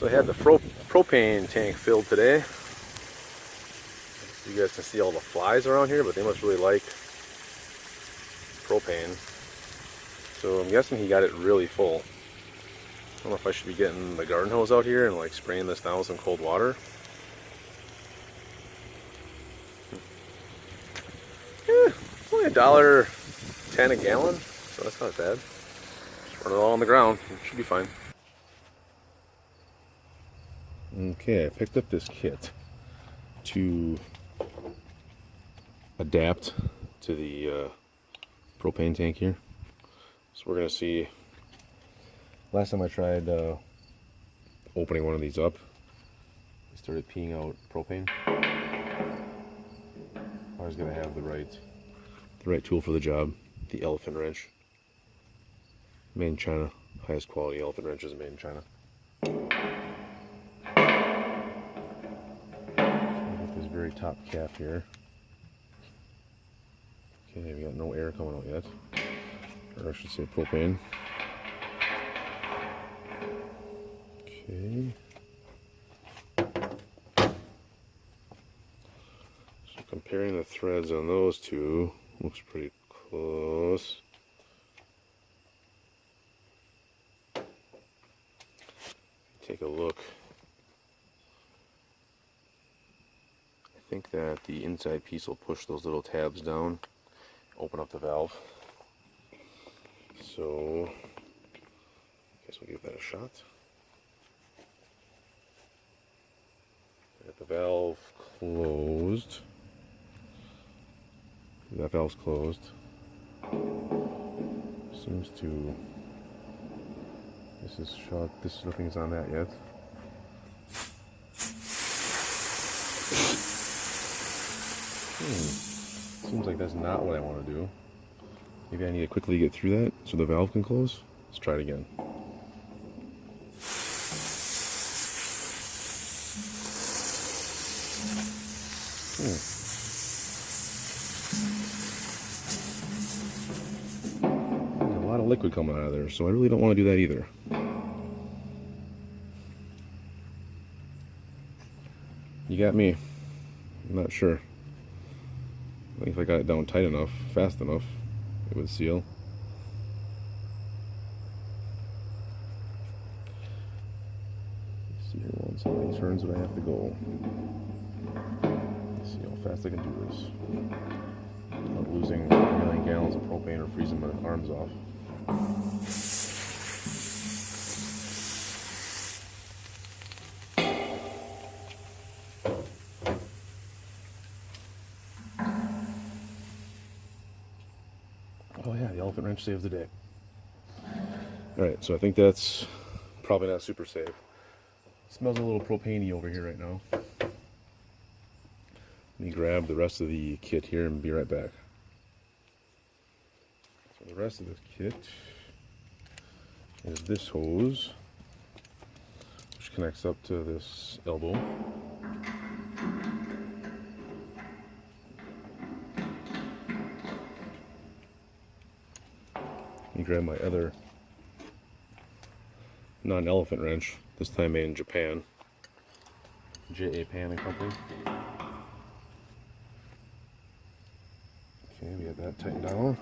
So I had the propane tank filled today. You guys can see all the flies around here, but they must really like propane. So I'm guessing he got it really full. I don't know if I should be getting the garden hose out here and like spraying this down with some cold water. It's only $1.10 a gallon, so that's not bad. Just run it all on the ground, it should be fine. Okay, I picked up this kit to adapt to the propane tank here. So we're gonna see. Last time I tried opening one of these up, I started peeing out propane. I was gonna have the right tool for the job, the elephant wrench. Made in China, highest quality elephant wrenches made in China. With this very top cap here. Okay, we got no air coming out yet, or I should say propane. Okay. So comparing the threads on those two, looks pretty close. Take a look. I think that the inside piece will push those little tabs down, open up the valve. So, I guess we'll give that a shot. Got the valve closed. That valve's closed. Seems to. This is shot. This nothing's on that yet. Seems like that's not what I want to do. Maybe I need to quickly get through that so the valve can close. Let's try it again. There's a lot of liquid coming out of there, so I really don't want to do that either. You got me. I'm not sure. I think if I got it down tight enough, fast enough, it would seal. Let's see here once, how many turns would I have to go? Let's see how fast I can do this without losing 1 million gallons of propane or freezing my arms off. Oh yeah, the elephant wrench saves the day. Alright, so I think that's probably not super safe. Smells a little propane-y over here right now. Let me grab the rest of the kit here and be right back. So the rest of this kit is this hose, which connects up to this elbow. Let me grab my other non-elephant wrench, this time made in Japan. Pan and Company. Okay, we have that tightened down.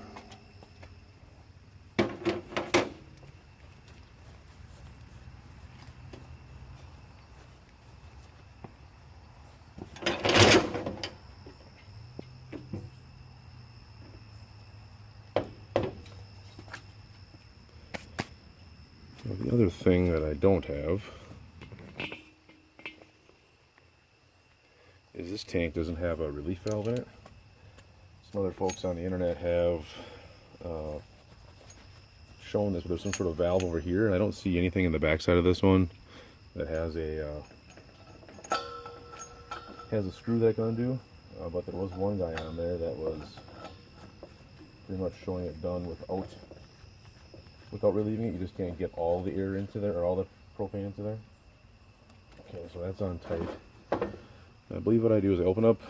Now, the other thing that I don't have is this tank doesn't have a relief valve in it. Some other folks on the internet have shown this, but there's some sort of valve over here, and I don't see anything in the backside of this one that has a screw that can undo. But there was one guy on there that was pretty much showing it done without relieving it. You just can't get all the air into there, or all the propane into there. Okay, so that's on tight. I believe what I do is I open up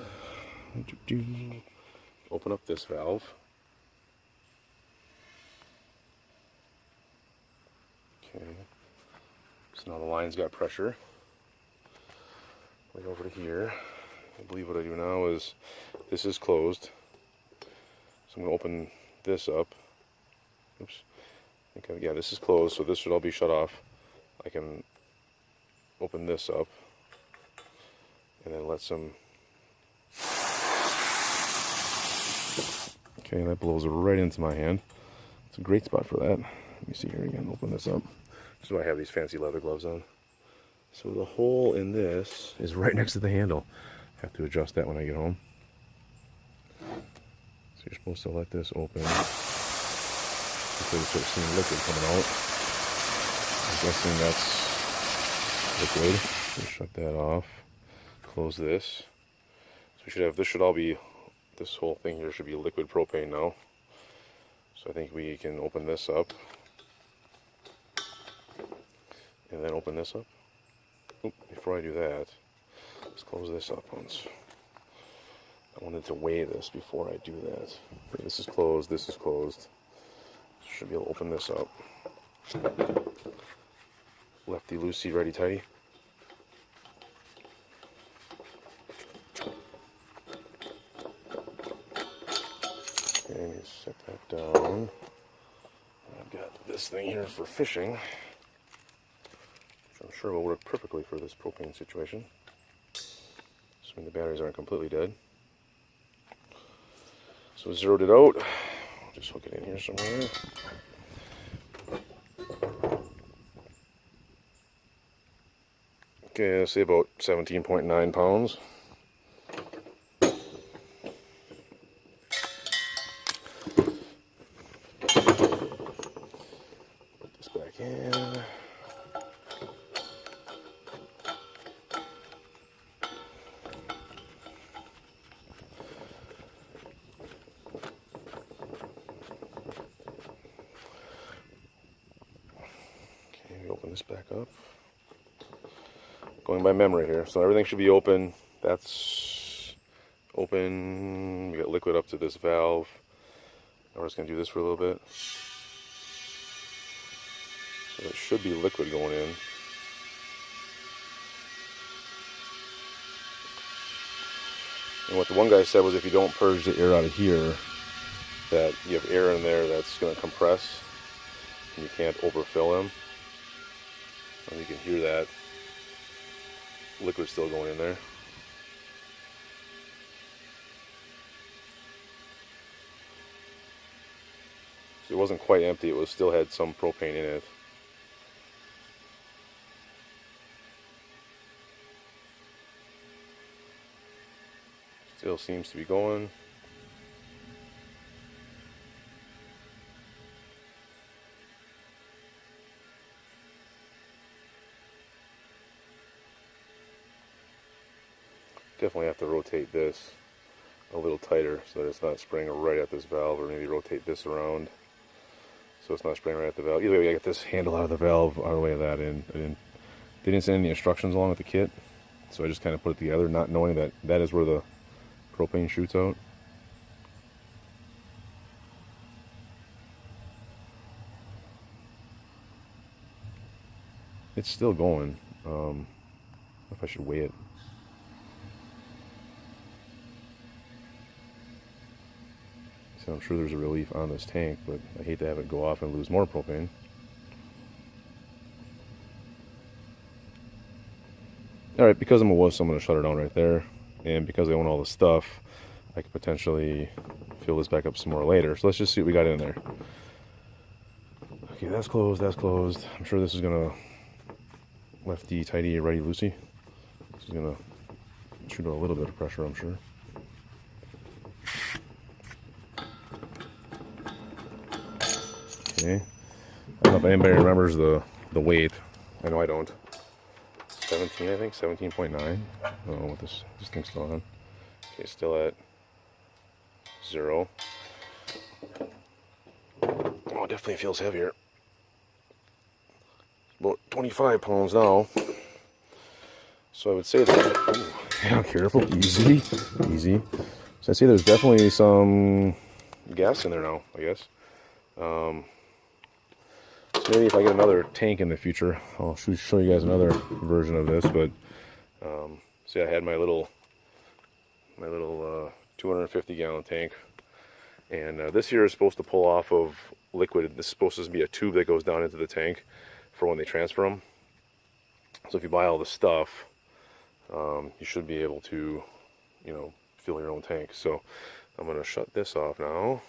this valve. Okay. So now the line's got pressure. Right over to here. I believe what I do now is, this is closed. So I'm going to open this up. Oops. Okay, yeah, this is closed, so this should all be shut off. I can open this up and then let some. Okay, that blows right into my hand. It's a great spot for that. Let me see here again, open this up. This is why I have these fancy leather gloves on. So the hole in this is right next to the handle. I have to adjust that when I get home. So you're supposed to let this open. Before you start seeing liquid coming out. I'm guessing that's liquid. So shut that off. Close this. So we should have, this should all be, this whole thing here should be liquid propane now. So I think we can open this up. And then open this up. Oop, before I do that, let's close this up once. I wanted to weigh this before I do that. Okay, this is closed, this is closed. Should be able to open this up. Lefty loosey, righty tighty. Okay, let me set that down. I've got this thing here for fishing, which I'm sure will work perfectly for this propane situation. Assuming the batteries aren't completely dead. So zeroed it out. I'll just hook it in here somewhere. Okay, let's say about 17.9 pounds. Put this back in. Open this back up. Going by memory here, so everything should be open. That's open. We got liquid up to this valve. Now we're just going to do this for a little bit. So it should be liquid going in. And what the one guy said was if you don't purge the air out of here, that you have air in there that's going to compress and you can't overfill them. And you can hear that liquid still going in there. So it wasn't quite empty, it was still had some propane in it. Still seems to be going. Definitely have to rotate this a little tighter so that it's not spraying right at this valve, or maybe rotate this around so it's not spraying right at the valve. Either way, I get this handle out of the valve, out of the way of that in. They didn't send any instructions along with the kit, so I just kind of put it together, not knowing that that is where the propane shoots out. It's still going. If I should weigh it. So I'm sure there's a relief on this tank, but I hate to have it go off and lose more propane. Alright, because I'm a wuss, I'm going to shut her down right there. And because I own all the stuff, I could potentially fill this back up some more later. So let's just see what we got in there. Okay, that's closed, that's closed. I'm sure this is going to lefty, tighty, righty, loosey. This is going to shoot out a little bit of pressure, I'm sure. Okay. I don't know if anybody remembers the weight. I know I don't. 17, I think, 17.9. I don't know what this thing's still on. Okay, still at 0. Oh, it definitely feels heavier. About 25 pounds now. So I would say that. Ooh, yeah, careful, easy, easy. So I'd say there's definitely some gas in there now, I guess. So maybe if I get another tank in the future, I'll show you guys another version of this. But see, I had my little 250 gallon tank, and this here is supposed to pull off of liquid. This is supposed to be a tube that goes down into the tank for when they transfer them. So if you buy all this stuff, you should be able to, you know, fill your own tank. So I'm going to shut this off now.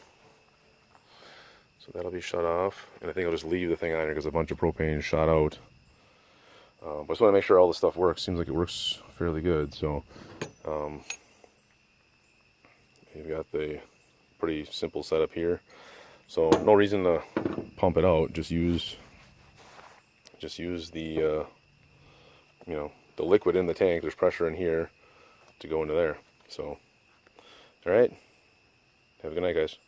So that'll be shut off, and I think I'll just leave the thing on here because a bunch of propane shot out. But I just want to make sure all the stuff works. Seems like it works fairly good. So you've got the pretty simple setup here. So no reason to pump it out. Just use the you know, the liquid in the tank. There's pressure in here to go into there. So all right, have a good night, guys.